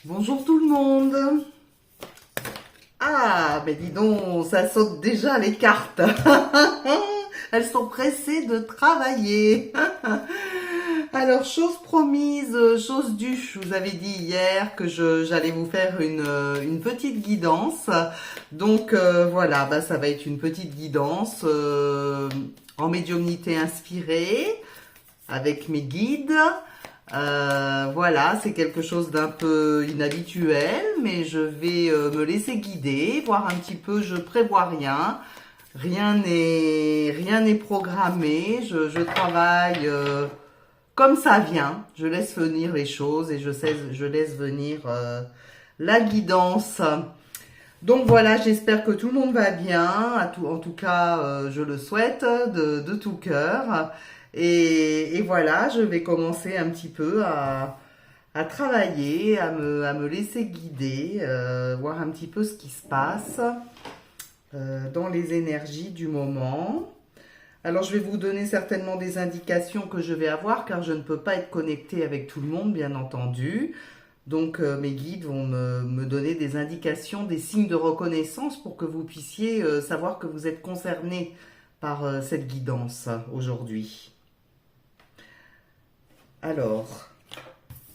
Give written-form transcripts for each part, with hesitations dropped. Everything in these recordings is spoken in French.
Bonjour tout le monde. Ah, mais dis donc, ça saute déjà les cartes. Elles sont pressées de travailler. Alors, chose promise, chose due. Je vous avais dit hier que j'allais vous faire une petite guidance. Donc voilà, bah, ça va être une petite guidance en médiumnité inspirée avec mes guides. Voilà, c'est quelque chose d'un peu inhabituel, mais je vais me laisser guider, voir un petit peu, je prévois rien. Rien n'est programmé, je travaille comme ça vient. Je laisse venir les choses et je laisse venir la guidance. Donc voilà, j'espère que tout le monde va bien. En tout cas, je le souhaite de tout cœur. Et voilà, je vais commencer un petit peu à travailler, à me laisser guider, voir un petit peu ce qui se passe dans les énergies du moment. Alors, je vais vous donner certainement des indications que je vais avoir, car je ne peux pas être connectée avec tout le monde, bien entendu. Donc, mes guides vont me donner des indications, des signes de reconnaissance pour que vous puissiez savoir que vous êtes concerné par cette guidance aujourd'hui. Alors,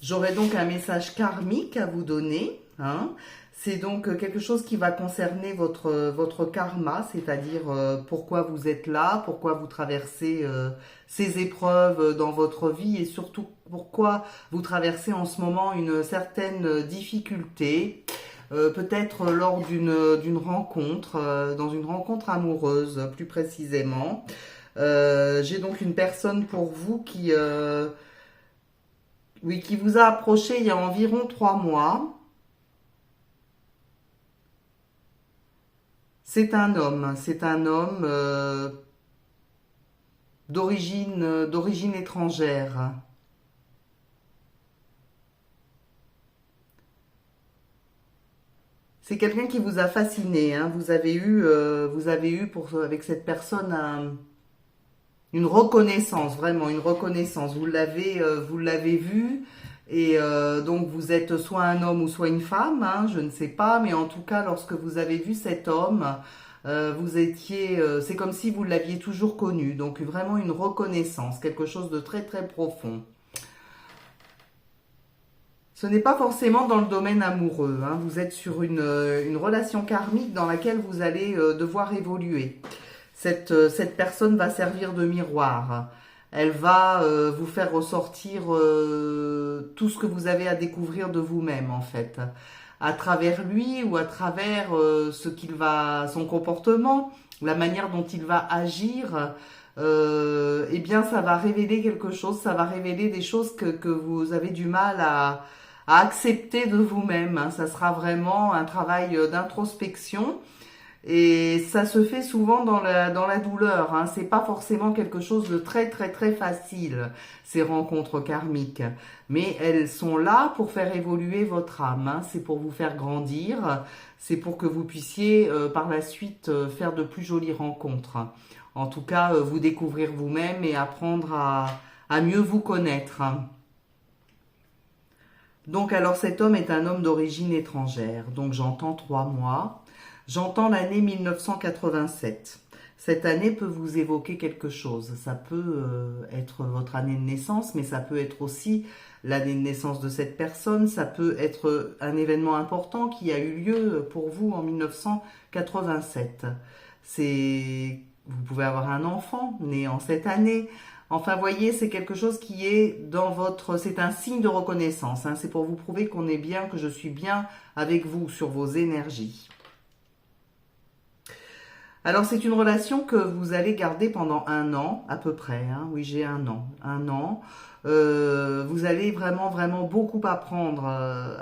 j'aurai donc un message karmique à vous donner. Hein. C'est donc quelque chose qui va concerner votre karma, c'est-à-dire pourquoi vous êtes là, pourquoi vous traversez ces épreuves dans votre vie et surtout pourquoi vous traversez en ce moment une certaine difficulté, peut-être lors d'une rencontre, dans une rencontre amoureuse plus précisément. J'ai donc une personne pour vous oui, qui vous a approché il y a environ 3 mois. C'est un homme d'origine étrangère. C'est quelqu'un qui vous a fasciné. Hein. Vous avez eu avec cette personne une reconnaissance, vraiment une reconnaissance. Vous l'avez vu. Et donc vous êtes soit un homme ou soit une femme, hein, je ne sais pas, mais en tout cas lorsque vous avez vu cet homme, c'est comme si vous l'aviez toujours connu, donc vraiment une reconnaissance, quelque chose de très très profond. Ce n'est pas forcément dans le domaine amoureux, hein, vous êtes sur une relation karmique dans laquelle vous allez devoir évoluer. Cette personne va servir de miroir. Elle va vous faire ressortir tout ce que vous avez à découvrir de vous-même en fait, à travers lui ou à travers son comportement, la manière dont il va agir. Eh bien, ça va révéler quelque chose, ça va révéler des choses que vous avez du mal à accepter de vous-même. Hein. Ça sera vraiment un travail d'introspection. Et ça se fait souvent dans la douleur. Hein. C'est pas forcément quelque chose de très très très facile, ces rencontres karmiques. Mais elles sont là pour faire évoluer votre âme. Hein. C'est pour vous faire grandir. C'est pour que vous puissiez par la suite faire de plus jolies rencontres. En tout cas, vous découvrir vous-même et apprendre à mieux vous connaître. Hein. Donc alors cet homme est un homme d'origine étrangère. Donc j'entends 3 mois. J'entends l'année 1987. Cette année peut vous évoquer quelque chose. Ça peut être votre année de naissance, mais ça peut être aussi l'année de naissance de cette personne. Ça peut être un événement important qui a eu lieu pour vous en 1987. Vous pouvez avoir un enfant né en cette année. Enfin, voyez, c'est quelque chose qui est c'est un signe de reconnaissance. Hein. C'est pour vous prouver qu'on est bien, que je suis bien avec vous sur vos énergies. Alors, c'est une relation que vous allez garder pendant 1 an, à peu près. Hein. Oui, j'ai 1 an. 1 an. Vous allez vraiment, vraiment beaucoup apprendre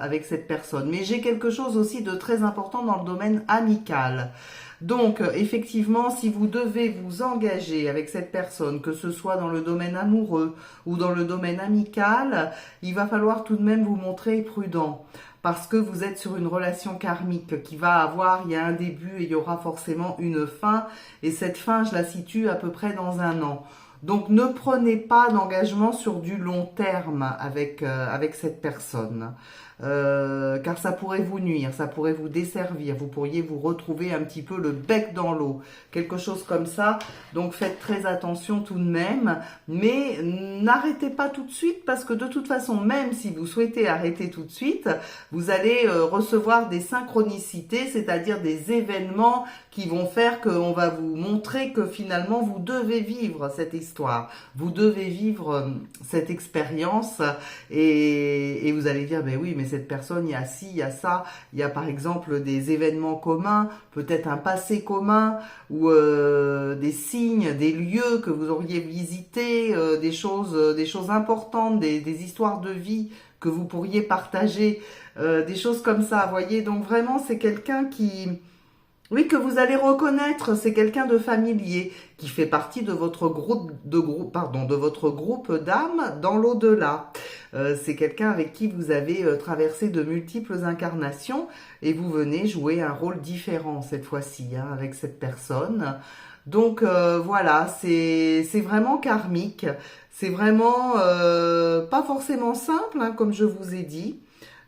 avec cette personne. Mais j'ai quelque chose aussi de très important dans le domaine amical. Donc, effectivement, si vous devez vous engager avec cette personne, que ce soit dans le domaine amoureux ou dans le domaine amical, il va falloir tout de même vous montrer prudent. Parce que vous êtes sur une relation karmique qui va avoir, il y a un début et il y aura forcément une fin. Et cette fin, je la situe à peu près dans 1 an. Donc ne prenez pas d'engagement sur du long terme avec cette personne. Car ça pourrait vous nuire, ça pourrait vous desservir, vous pourriez vous retrouver un petit peu le bec dans l'eau, quelque chose comme ça. Donc faites très attention tout de même, mais n'arrêtez pas tout de suite parce que de toute façon, même si vous souhaitez arrêter tout de suite, vous allez recevoir des synchronicités, c'est-à-dire des événements qui vont faire qu'on va vous montrer que finalement vous devez vivre cette histoire, vous devez vivre cette expérience et vous allez dire, ben oui, mais cette personne, il y a ci, il y a ça, il y a par exemple des événements communs, peut-être un passé commun ou des signes, des lieux que vous auriez visités, des choses importantes, des histoires de vie que vous pourriez partager, des choses comme ça, voyez. Donc vraiment, c'est quelqu'un qui... Oui, que vous allez reconnaître, c'est quelqu'un de familier qui fait partie de votre de votre groupe d'âmes dans l'au-delà. C'est quelqu'un avec qui vous avez traversé de multiples incarnations et vous venez jouer un rôle différent cette fois-ci hein, avec cette personne. Donc voilà, c'est vraiment karmique, c'est vraiment pas forcément simple hein, comme je vous ai dit.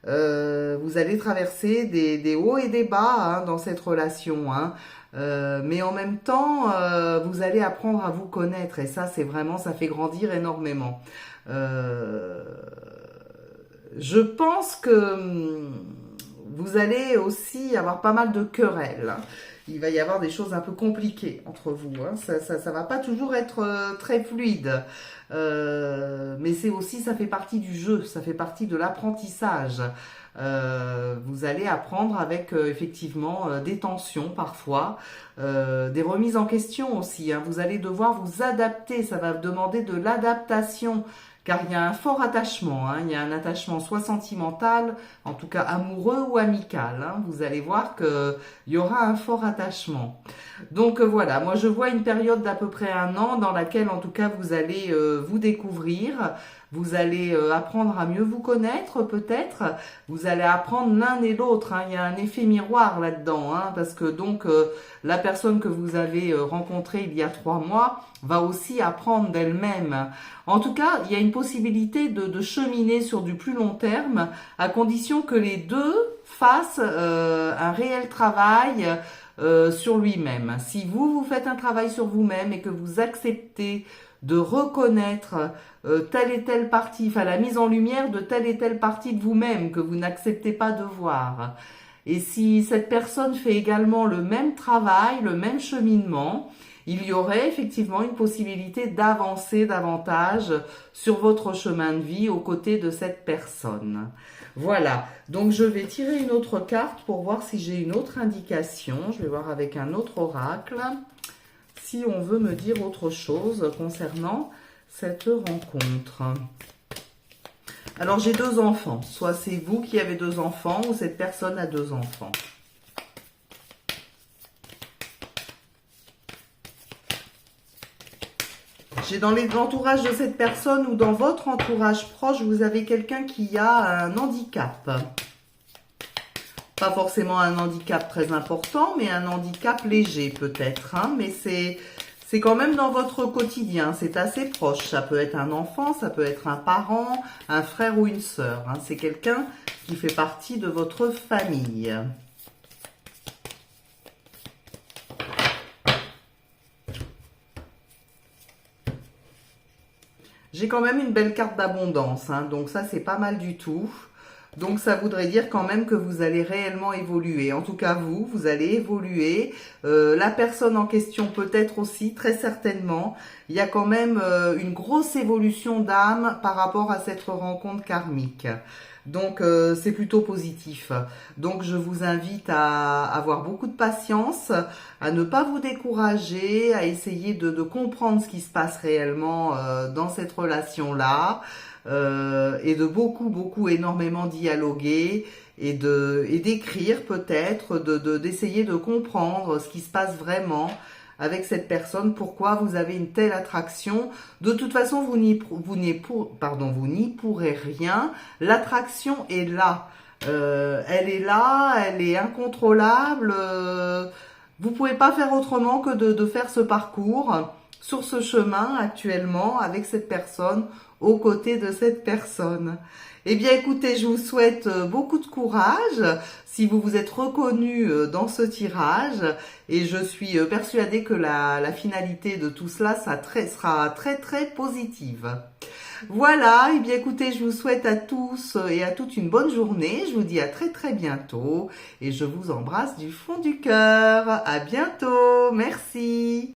Vous allez traverser des hauts et des bas hein, dans cette relation, hein. Mais en même temps, vous allez apprendre à vous connaître et ça, c'est vraiment, ça fait grandir énormément. Je pense que vous allez aussi avoir pas mal de querelles. Il va y avoir des choses un peu compliquées entre vous. Hein. Ça va pas toujours être très fluide. Mais c'est aussi, ça fait partie du jeu, ça fait partie de l'apprentissage. Vous allez apprendre avec effectivement des tensions parfois, des remises en question aussi. Hein. Vous allez devoir vous adapter, ça va demander de l'adaptation. Car il y a un fort attachement, hein. Il y a un attachement soit sentimental, en tout cas amoureux ou amical. Hein. Vous allez voir qu'il y aura un fort attachement. Donc voilà, moi je vois une période d'à peu près 1 an dans laquelle en tout cas vous allez vous découvrir, vous allez apprendre à mieux vous connaître peut-être, vous allez apprendre l'un et l'autre, hein. Il y a un effet miroir là-dedans, hein, parce que donc la personne que vous avez rencontrée il y a 3 mois va aussi apprendre d'elle-même. En tout cas, il y a une possibilité de cheminer sur du plus long terme, à condition que les deux fassent un réel travail sur lui-même. Si vous faites un travail sur vous-même et que vous acceptez de reconnaître telle et telle partie, enfin la mise en lumière de telle et telle partie de vous-même que vous n'acceptez pas de voir. Et si cette personne fait également le même travail, le même cheminement, il y aurait effectivement une possibilité d'avancer davantage sur votre chemin de vie aux côtés de cette personne. Voilà, donc je vais tirer une autre carte pour voir si j'ai une autre indication. Je vais voir avec un autre oracle si on veut me dire autre chose concernant cette rencontre. Alors j'ai 2 enfants, soit c'est vous qui avez 2 enfants ou cette personne a 2 enfants. J'ai dans l'entourage de cette personne ou dans votre entourage proche, vous avez quelqu'un qui a un handicap. Pas forcément un handicap très important, mais un handicap léger peut-être. Hein, mais c'est quand même dans votre quotidien, c'est assez proche. Ça peut être un enfant, ça peut être un parent, un frère ou une sœur. Hein, c'est quelqu'un qui fait partie de votre famille. J'ai quand même une belle carte d'abondance, hein, donc ça c'est pas mal du tout. Donc ça voudrait dire quand même que vous allez réellement évoluer. En tout cas vous allez évoluer. La personne en question peut-être aussi, très certainement. Il y a quand même une grosse évolution d'âme par rapport à cette rencontre karmique. Donc c'est plutôt positif. Donc je vous invite à avoir beaucoup de patience, à ne pas vous décourager, à essayer de comprendre ce qui se passe réellement dans cette relation-là et de beaucoup énormément dialoguer et d'écrire peut-être, d'essayer de comprendre ce qui se passe vraiment avec cette personne, pourquoi vous avez une telle attraction. De toute façon, vous n'y pourrez rien. L'attraction est là. Elle est là, elle est incontrôlable. Vous pouvez pas faire autrement que de faire ce parcours. sur ce chemin actuellement avec cette personne, aux côtés de cette personne. Eh bien écoutez, je vous souhaite beaucoup de courage si vous vous êtes reconnu dans ce tirage et je suis persuadée que la finalité de tout cela sera très très positive. Voilà, et bien écoutez, je vous souhaite à tous et à toutes une bonne journée. Je vous dis à très très bientôt et je vous embrasse du fond du cœur. À bientôt, merci.